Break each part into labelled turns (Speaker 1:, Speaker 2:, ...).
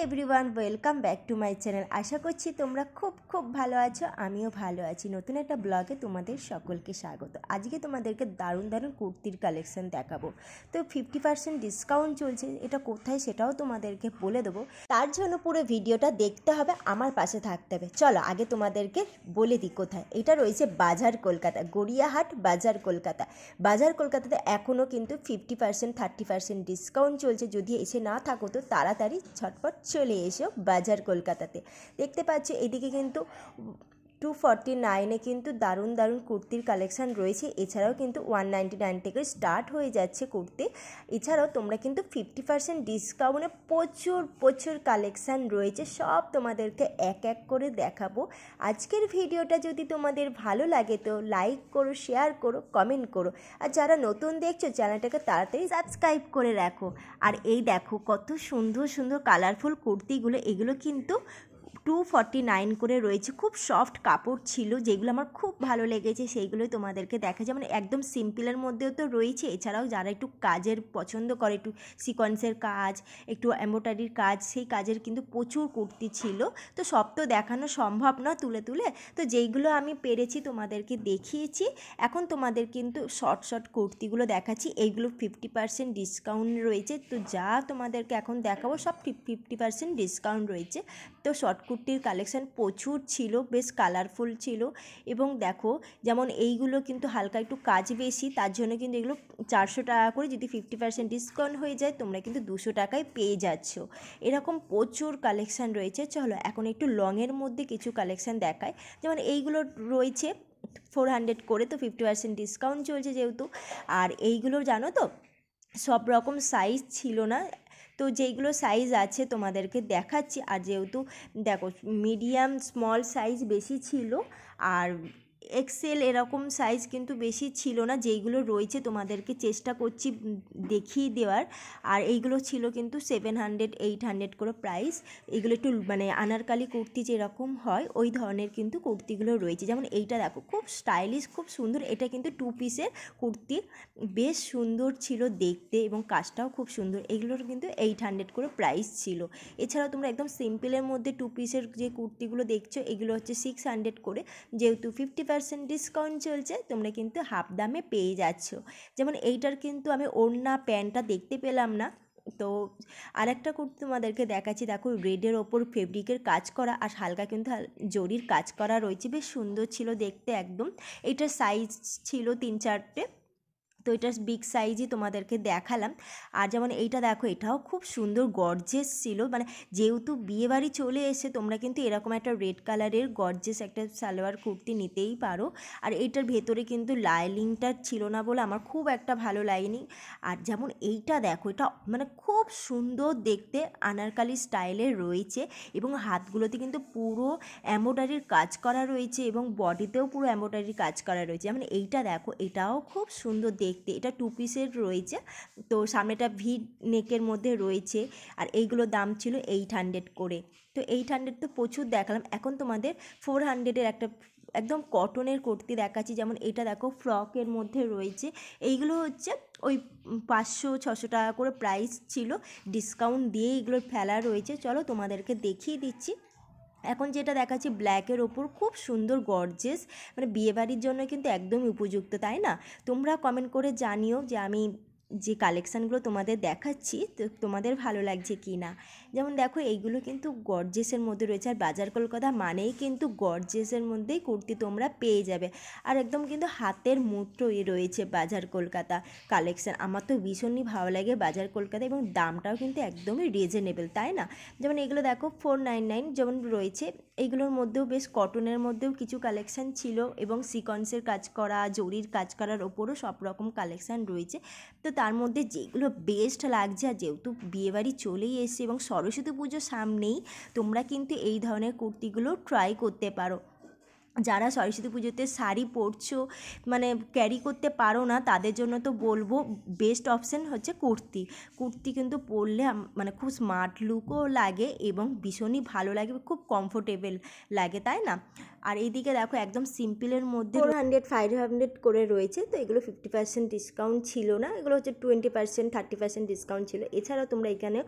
Speaker 1: Everyone, welcome back to my channel. আশা করছি তোমরা খুব ভালো আছো, আমিও ভালো আছি। নতুন একটা ব্লগে তোমাদের সকলকে স্বাগত। আজকে তোমাদেরকে দারুণ কুর্তির কালেকশন দেখাবো। তো 50% ডিসকাউন্ট চলছে, এটা কোথায় সেটাও তোমাদেরকে বলে দেবো। তার জন্য পুরো ভিডিওটা দেখতে হবে, আমার পাশে থাকতে হবে। চলো আগে তোমাদেরকে বলে দিই কোথায়। এটা রয়েছে বাজার কলকাতা, গড়িয়াহাট বাজার কলকাতা। বাজার কলকাতাতে এখনও কিন্তু 50% 30% ডিসকাউন্ট চলছে। যদি এসে না থাকো তো তাড়াতাড়ি ঝটপট চলে এসো বাজার কলকাতাতে। দেখতে পাচ্ছ এদিকে কিন্তু 249-এ কিন্তু দারুণ কুর্তির কালেকশান রয়েছে। এছাড়াও কিন্তু 199 থেকে স্টার্ট হয়ে যাচ্ছে কুর্তি। এছাড়াও তোমরা কিন্তু 50% ডিসকাউন্টে প্রচুর কালেকশান রয়েছে। সব তোমাদেরকে এক এক করে দেখাবো। আজকের ভিডিওটা যদি তোমাদের ভালো লাগে তো লাইক করো, শেয়ার করো, কমেন্ট করো। আর যারা নতুন দেখছো চ্যানেলটাকে তাড়াতাড়ি সাবস্ক্রাইব করে রাখো। আর এই দেখো কত সুন্দর কালারফুল কুর্তিগুলো, এগুলো কিন্তু 249 করে রয়েছে। খুব সফট কাপড় ছিল, যেগুলো আমার খুব ভালো লেগেছে সেইগুলোই তোমাদেরকে দেখা যায়। মানে একদম সিম্পলের মধ্যেও তো রয়েছে। এছাড়াও যারা একটু কাজের পছন্দ করে, একটু সিকোয়েন্সের কাজ, একটু এমব্রয়ডারির কাজ, সেই কাজের কিন্তু প্রচুর কুর্তি ছিল। তো সব তো দেখানো সম্ভব না তুলে তো যেইগুলো আমি পেরেছি তোমাদেরকে দেখিয়েছি। এখন তোমাদের কিন্তু শর্ট কুর্তিগুলো দেখাচ্ছি। এইগুলো 50% ডিসকাউন্ট রয়েছে। তো যা তোমাদেরকে এখন দেখাবো সব 50% ডিসকাউন্ট রয়েছে। তো শর্ট কুর্তির কালেকশান প্রচুর ছিল, বেশ কালারফুল ছিল। এবং দেখো যেমন এইগুলো কিন্তু হালকা একটু কাজ বেশি, তার জন্য কিন্তু এগুলো 400 টাকা করে। যদি 50% ডিসকাউন্ট হয়ে যায় তোমরা কিন্তু 200 টাকায় পেয়ে যাচ্ছ। এরকম প্রচুর কালেকশান রয়েছে। চলো এখন একটু লংয়ের মধ্যে কিছু কালেকশান দেখায়। যেমন এইগুলো রয়েছে 400 করে, তো 50% ডিসকাউন্ট চলছে যেহেতু। আর এইগুলো জানো তো সব রকম সাইজ ছিল না, তো যেইগুলো সাইজ আছে তোমাদেরকে দেখাচ্ছি। আর যেহেতু দেখো মিডিয়াম স্মল সাইজ বেশি ছিল, আর এক্সেল এরকম সাইজ কিন্তু বেশি ছিল না। যেইগুলো রয়েছে তোমাদেরকে চেষ্টা করছি দেখিয়ে দেওয়ার। আর এইগুলো ছিল কিন্তু 700 800 করে প্রাইস। এগুলো একটু মানে আনারকালি কুর্তি যেরকম হয় ওই ধরনের কিন্তু কুর্তিগুলো রয়েছে। যেমন এইটা দেখো খুব স্টাইলিশ, খুব সুন্দর। এটা কিন্তু 2 পিসের কুর্তি, বেশ সুন্দর ছিল দেখতে এবং কাজটাও খুব সুন্দর। এগুলোর কিন্তু 800 করে প্রাইস ছিল। এছাড়াও তোমরা একদম সিম্পলের মধ্যে 2 পিসের যে কুর্তিগুলো দেখছো এগুলো হচ্ছে 600 করে। যেহেতু 50% ডিসকাউন্ট চলছে তোমরা কিন্তু হাফ দামে পেয়ে যাচ্ছ। যেমন এইটার কিন্তু আমি ওড়না প্যান্টটা দেখতে পেলাম না। তো আরেকটা কুর্তি তোমাদেরকে দেখাচ্ছি। দেখো রেডের ওপর ফেব্রিকের কাজ করা আর হালকা কিন্তু জরির কাজ করা রয়েছে, বেশ সুন্দর ছিল দেখতে একদম। এইটার সাইজ ছিল 3-4টে, তো এটা বিগ সাইজই তোমাদেরকে দেখালাম। আর যেমন এইটা দেখো, এটাও খুব সুন্দর গর্জেস ছিল। মানে যেহেতু বিয়েবাড়ি চলে এসে তোমরা কিন্তু এরকম একটা রেড কালারের গর্জেস একটা সালোয়ার কুর্তি নিতেই পারো। আর এইটার ভেতরে কিন্তু লাইনিংটা ছিল না বলে আমার খুব একটা ভালো লাগেনি। আর যেমন এইটা দেখো, এটা মানে খুব সুন্দর দেখতে, আনারকালি স্টাইলের রয়েছে এবং হাতগুলোতে কিন্তু পুরো এমব্রয়ডারির কাজ করা রয়েছে এবং বডিতেও পুরো এমব্রয়ডারির কাজ করা রয়েছে। যেমন এইটা দেখো, এটাও খুব সুন্দর দেখতে। এটা 2 পিসের রয়েছে, তো সামনেটা ভি নেকের মধ্যে রয়েছে। আর এইগুলোর দাম ছিল 800 করে। তো 800 তো প্রচুর দেখালাম। এখন তোমাদের 400-এর একটা একদম কটনের কুর্তি দেখাচ্ছি। যেমন এটা দেখো ফ্রকের মধ্যে রয়েছে। এইগুলো হচ্ছে ওই 500-600 টাকা করে প্রাইস ছিল, ডিসকাউন্ট দিয়ে এগুলোর ফেলা রয়েছে। চলো তোমাদেরকে দেখিয়ে দিচ্ছি। এখন যেটা দেখাচ্ছি ব্ল্যাকের ওপর খুব সুন্দর গর্জেস, মানে বিয়েবাড়ির জন্য কিন্তু একদমই উপযুক্ত, তাই না? তোমরা কমেন্ট করে জানিও যে আমি যে কালেকশানগুলো তোমাদের দেখাচ্ছি তো তোমাদের ভালো লাগছে কি না। যেমন দেখো এইগুলো কিন্তু গর্জেসের মধ্যে রয়েছে। আর বাজার কলকাতা মানেই কিন্তু গর্জেসের মধ্যেই কুর্তি তোমরা পেয়ে যাবে। আর একদম কিন্তু হাতের মুঠোয় রয়েছে বাজার কলকাতা কালেকশান। আমার তো ভীষণই ভালো লাগে বাজার কলকাতা, এবং দামটাও কিন্তু একদমই রিজনেবল, তাই না? যেমন এগুলো দেখো 499 যেমন রয়েছে। এইগুলোর মধ্যেও বেশ কটনের মধ্যেও কিছু কালেকশান ছিল এবং সিকোয়েন্সের কাজ করা, জরির কাজ করার ওপরও সব রকম কালেকশান রয়েছে। তো তার মধ্যে যেগুলো বেস্ট লাগছে, আর যেহেতু বিয়েবাড়ি চলেই এসছে এবং সরস্বতী পুজোর সামনেই, তোমরা কিন্তু এই ধরনের কুর্তিগুলো ট্রাই করতে পারো। যারা সরস্বতী পুজোতে শাড়ি পরছো, মানে ক্যারি করতে পারো না, তাদের জন্য তো বলবো বেস্ট অপশান হচ্ছে কুর্তি কিন্তু পরলে মানে খুব স্মার্ট লুকও লাগে এবং ভীষণই ভালো লাগে, খুব কমফোর্টেবল লাগে, তাই না? আর এইদিকে দেখো একদম সিম্পলের মধ্যে 400-500 করে রয়েছে। তো এগুলো 50% ডিসকাউন্ট ছিল না, এগুলো হচ্ছে 20% 30% ডিসকাউন্ট ছিল। এছাড়াও তোমরা এখানে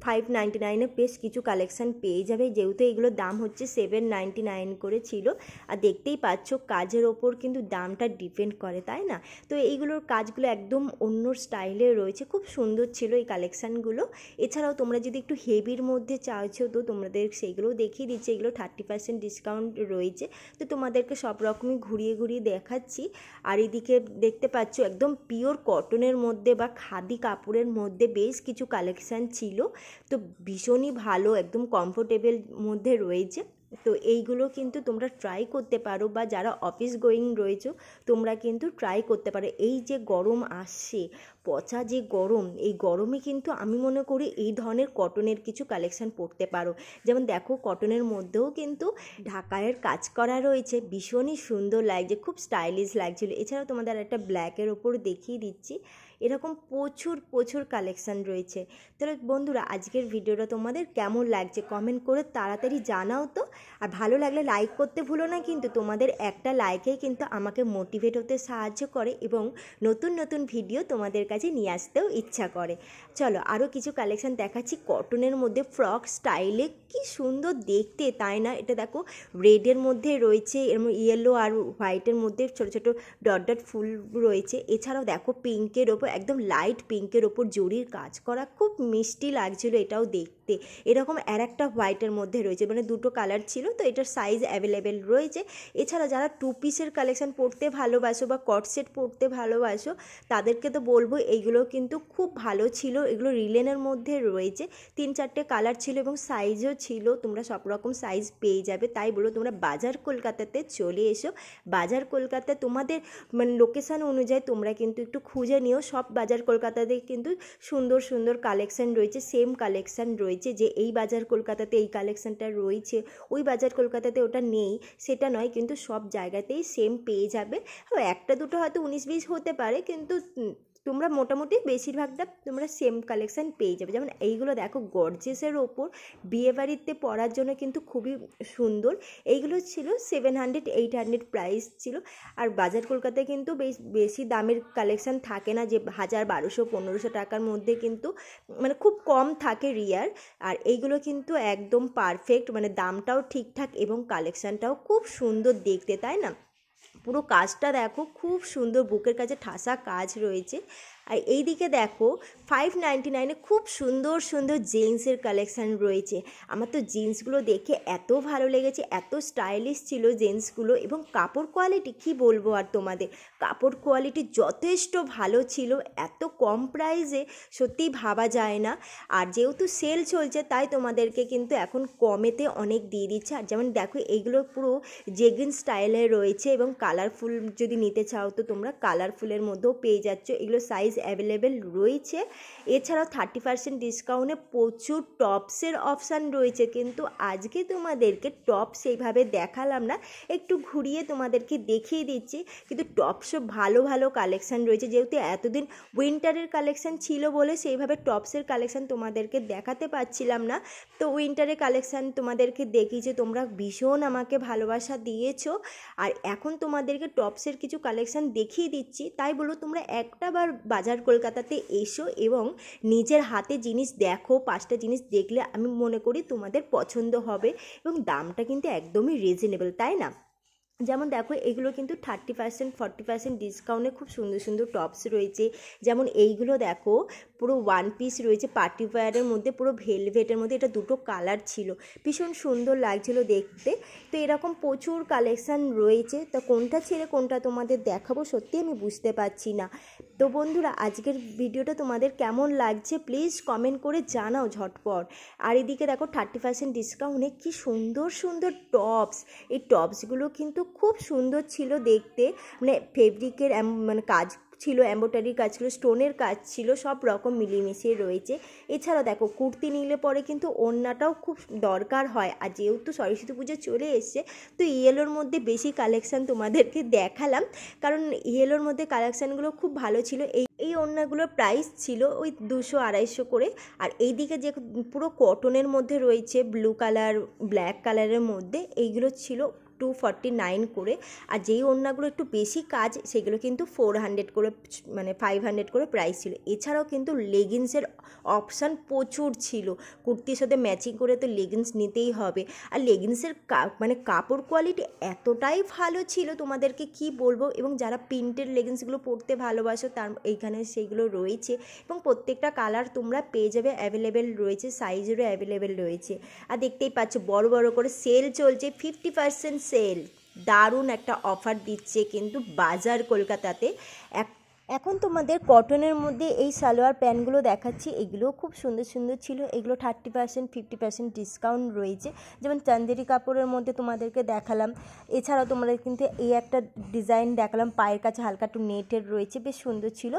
Speaker 1: 599 বেশ কিছু কালেকশান পেয়ে যাবে, যেহেতু এগুলোর দাম হচ্ছে 799 করে ছিল। আর দেখতেই পাচ্ছ কাজের ওপর কিন্তু দামটা ডিপেন্ড করে, তাই না? তো এইগুলোর কাজগুলো একদম অন্য স্টাইলে রয়েছে, খুব সুন্দর ছিল এই কালেকশানগুলো। এছাড়াও তোমরা যদি একটু হেভির মধ্যে চাইছো তো তোমাদের সেইগুলোও দেখিয়ে দিচ্ছে। এগুলো 30% ডিসকাউন্ট রয়েছে, তো তোমাদেরকে সব রকমই ঘুরিয়ে ঘুরিয়ে দেখাচ্ছি। আর এদিকে দেখতে পাচ্ছ একদম পিওর কটনের মধ্যে বা খাদি কাপড়ের মধ্যে বেশ কিছু কালেকশান ছিল, তো ভীষণই ভালো, একদম কমফোর্টেবল মধ্যে রয়েছে। তো এইগুলো কিন্তু তোমরা ট্রাই করতে পারো, বা যারা অফিস গোয়িং রয়েছো তোমরা কিন্তু ট্রাই করতে পারো। এই যে গরম আসছে, পচা যে গরম, এই গরমে কিন্তু আমি মনে করি এই ধরনের কটনের কিছু কালেকশান পরতে পারো। যেমন দেখো কটনের মধ্যেও কিন্তু ঢাকাইয়ের কাজ করা রয়েছে, ভীষণই সুন্দর লাগছে, খুব স্টাইলিশ লাগছিলো। এছাড়াও তোমাদের একটা ব্ল্যাকের ওপর দেখিয়ে দিচ্ছি, এরকম প্রচুর প্রচুর কালেকশান রয়েছে। তাহলে বন্ধুরা আজকের ভিডিওটা তোমাদের কেমন লাগছে কমেন্ট করে তাড়াতাড়ি জানাও তো। আর ভালো লাগলে লাইক করতে ভুলো না, কিন্তু তোমাদের একটা লাইকেই কিন্তু আমাকে মোটিভেট হতে সাহায্য করে এবং নতুন নতুন ভিডিও তোমাদের কাছে নিয়ে আসতেও ইচ্ছা করে। চলো আরও কিছু কালেকশান দেখাচ্ছি কটনের মধ্যে ফ্রক স্টাইলে, কি সুন্দর দেখতে, তাই না? এটা দেখো রেডের মধ্যে রয়েছে, ইয়েলো আর হোয়াইটের মধ্যে ছোটো ছোটো ডট ডট ফুল রয়েছে। এছাড়াও দেখো পিঙ্কের ওপর, একদম লাইট পিঙ্কের ওপর জরির কাজ করা, খুব মিষ্টি লাগছিলো এটাও দেখতে। এরকম আর একটা হোয়াইটের মধ্যে রয়েছে, মানে দুটো কালার ছিল, তো এটার সাইজ অ্যাভেলেবেল রয়েছে। এছাড়া যারা 2 পিসের কালেকশান পরতে ভালোবাসো বা কট সেট পরতে ভালোবাসো তাদেরকে তো বলবো এইগুলো কিন্তু খুব ভালো ছিল। এগুলো রিলেনের মধ্যে রয়েছে, 3-4টে কালার ছিল এবং সাইজও ছিল, তোমরা সব রকম সাইজ পেয়ে যাবে। তাই বলো তোমরা বাজার কলকাতাতে চলে এসো। বাজার কলকাতা তোমাদের মানে লোকেশান অনুযায়ী তোমরা কিন্তু একটু খুঁজে নিও, সব বাজার কলকাতাতে কিন্তু সুন্দর সুন্দর কালেকশান রয়েছে, সেম কালেকশান রয়েছে। যে এই বাজার কলকাতাতে এই কালেকশানটা রয়েছে, ওই বাজার কলকাতাতে ওটা নেই সেটা নয়, কিন্তু সব জায়গাতেই সেম পেয়ে যাবে। একটা দুটো হয়তো 19-20 হতে পারে, কিন্তু তোমরা মোটামুটি বেশিরভাগটা তোমরা সেম কালেকশান পেয়ে যাবে। যেমন এইগুলো দেখো গর্জেসের ওপর বিয়েবাড়িতে পরার জন্য কিন্তু খুবই সুন্দর। এইগুলো ছিল 700-800 প্রাইস ছিল। আর বাজার কলকাতায় কিন্তু বেশি দামের কালেকশান থাকে না, যে 1000-1200-1500 টাকার মধ্যে কিন্তু মানে খুব কম থাকে রিয়ার। আর এইগুলো কিন্তু একদম পারফেক্ট, মানে দামটাও ঠিকঠাক এবং কালেকশানটাও খুব সুন্দর দেখতে, তাই না? পুরো কাজটা দেখো খুব সুন্দর, বুকের কাছে ঠাসা কাজ রয়েছে। আর এইদিকে দেখো 599 খুব সুন্দর সুন্দর জিন্সের কালেকশান রয়েছে। আমার তো জিন্সগুলো দেখে এত ভালো লেগেছে, এত স্টাইলিশ ছিল জিন্সগুলো, এবং কাপড় কোয়ালিটি কি বলবো আর তোমাদের, কাপড় কোয়ালিটি যথেষ্ট ভালো ছিল। এত কম প্রাইসে সত্যিই ভাবা যায় না। আর যেহেতু সেল চলছে তাই তোমাদেরকে কিন্তু এখন কমেতে অনেক দিয়ে দিচ্ছে। আর যেমন দেখো এইগুলো পুরো জেগিন স্টাইলে রয়েছে, এবং কালারফুল যদি নিতে চাও তো তোমরা কালারফুলের মধ্যেও পেয়ে যাচ্ছ। এগুলো সাইজ অ্যাভেলেবেল রয়েছে। এছাড়াও 30% ডিসকাউন্টে প্রচুর টপসের অপশান রয়েছে, কিন্তু আজকে তোমাদেরকে টপস সেইভাবে দেখালাম না, একটু ঘুরিয়ে তোমাদেরকে দেখিয়ে দিচ্ছি। কিন্তু টপসও ভালো ভালো কালেকশান রয়েছে, যেহেতু এতদিন উইন্টারের কালেকশান ছিল বলে সেইভাবে টপসের কালেকশান তোমাদেরকে দেখাতে পারছিলাম না। তো উইন্টারের কালেকশান তোমাদেরকে দেখিয়েছে, তোমরা ভীষণ আমাকে ভালোবাসা দিয়েছো। আর এখন তোমাদেরকে টপসের কিছু কালেকশান দেখিয়ে দিচ্ছি। তাই বলো তোমরা একটাবার বাজার কলকাতাতে এসো এবং নিজের হাতে জিনিস দেখো। 5টা জিনিস দেখলে আমি মনে করি তোমাদের পছন্দ হবে, এবং দামটা কিন্তু একদমই রিজনেবল, তাই না? যেমন দেখো এগুলো কিন্তু 30%-40% ডিসকাউন্টে খুব সুন্দর সুন্দর টপস রয়েছে। যেমন এইগুলো দেখো পুরো 1 পিস রয়েছে, পার্টি ওয়্যারের মধ্যে পুরো ভেলভেটের মধ্যে, এটা দুটো কালার ছিল, ভীষণ সুন্দর লাগছিল দেখতে। তো এরকম প্রচুর কালেকশান রয়েছে, তো কোনটা ছেড়ে কোনটা তোমাদের দেখাবো সত্যি আমি বুঝতে পারছি না। তো বন্ধুরা আজকের ভিডিওটা তোমাদের কেমন লাগছে প্লিজ কমেন্ট করে জানাও ঝটপট। আর এদিকে দেখো 30% ডিসকাউন্টে কি সুন্দর সুন্দর টপস, এই টপসগুলো কিন্তু খুব সুন্দর ছিল দেখতে, মানে ফেব্রিকের মানে কাজ ছিল, এমব্রয়ডারির কাজ ছিল, স্টোনের কাজ ছিল, সব রকম মিলিমিশিয়ে রয়েছে। এছাড়াও দেখো কুর্তি নিলে পরে কিন্তু ওড়নাটাও খুব দরকার হয়। আর যেহেতু সরস্বতী পুজো চলে এসছে তো ইয়েলোর মধ্যে বেশি কালেকশান তোমাদেরকে দেখালাম, কারণ ইয়েলোর মধ্যে কালেকশানগুলো খুব ভালো ছিল। এই ওড়নাগুলোর প্রাইস ছিল ওই 200-250 করে। আর এইদিকে যে পুরো কটনের মধ্যে রয়েছে ব্লু কালার ব্ল্যাক কালারের মধ্যে, এইগুলো ছিল 249 করে, আর যেই ওড়নাগুলো একটু বেশি কাজ সেগুলো কিন্তু 400 করে, মানে 500 করে প্রাইস ছিল। এছাড়াও কিন্তু লেগিংসের অপশান প্রচুর ছিল, কুর্তির সাথে ম্যাচিং করে তো লেগিংস নিতেই হবে। আর লেগিংসের মানে কাপড় কোয়ালিটি এতটাই ভালো ছিল তোমাদেরকে কি বলবো। এবং যারা প্রিন্টেড লেগিংসগুলো পরতে ভালোবাসো তার এইখানে সেইগুলো রয়েছে, এবং প্রত্যেকটা কালার তোমরা পেয়ে যাবে, অ্যাভেলেবেল রয়েছে, সাইজেরও অ্যাভেলেবেল রয়েছে। আর দেখতেই পাচ্ছ বড় বড় করে সেল চলছে, 50% সেল, দারুণ একটা অফার দিচ্ছে কিন্তু বাজার কলকাতাতে। এখন তোমাদের কটনের মধ্যে এই সালোয়ার প্যান্টগুলো দেখাচ্ছি, এগুলোও খুব সুন্দর সুন্দর ছিল। এগুলো 30% 50% ডিসকাউন্ট রয়েছে। যেমন চান্দেরি কাপড়ের মধ্যে তোমাদেরকে দেখালাম, এছাড়াও তোমরা কিন্তু এই একটা ডিজাইন দেখালাম, পায়ের কাছে হালকা একটু নেটের রয়েছে, বেশ সুন্দর ছিল।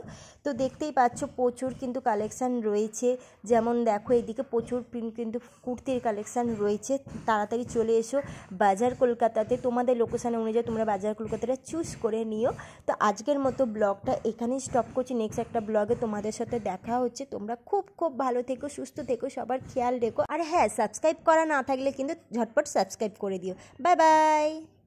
Speaker 1: তো দেখতেই পাচ্ছ প্রচুর কিন্তু কালেকশান রয়েছে। যেমন দেখো এইদিকে প্রচুর কিন্তু কুর্তির কালেকশান রয়েছে। তাড়াতাড়ি চলে এসো বাজার কলকাতাতে, তোমাদের লোকেশান অনুযায়ী তোমরা বাজার কলকাতাটা চুজ করে নিও। তো আজকের মতো ব্লগটা এখানেই স্টপ করছি, নেক্সট একটা ব্লগে তোমাদের সাথে দেখা হচ্ছে। তোমরা খুব খুব ভালো থেকো, সুস্থ থেকো, সবার খেয়াল রেখো। আর হ্যাঁ, সাবস্ক্রাইব করা না থাকলে কিন্তু ঝটপট সাবস্ক্রাইব করে দিও। Bye bye.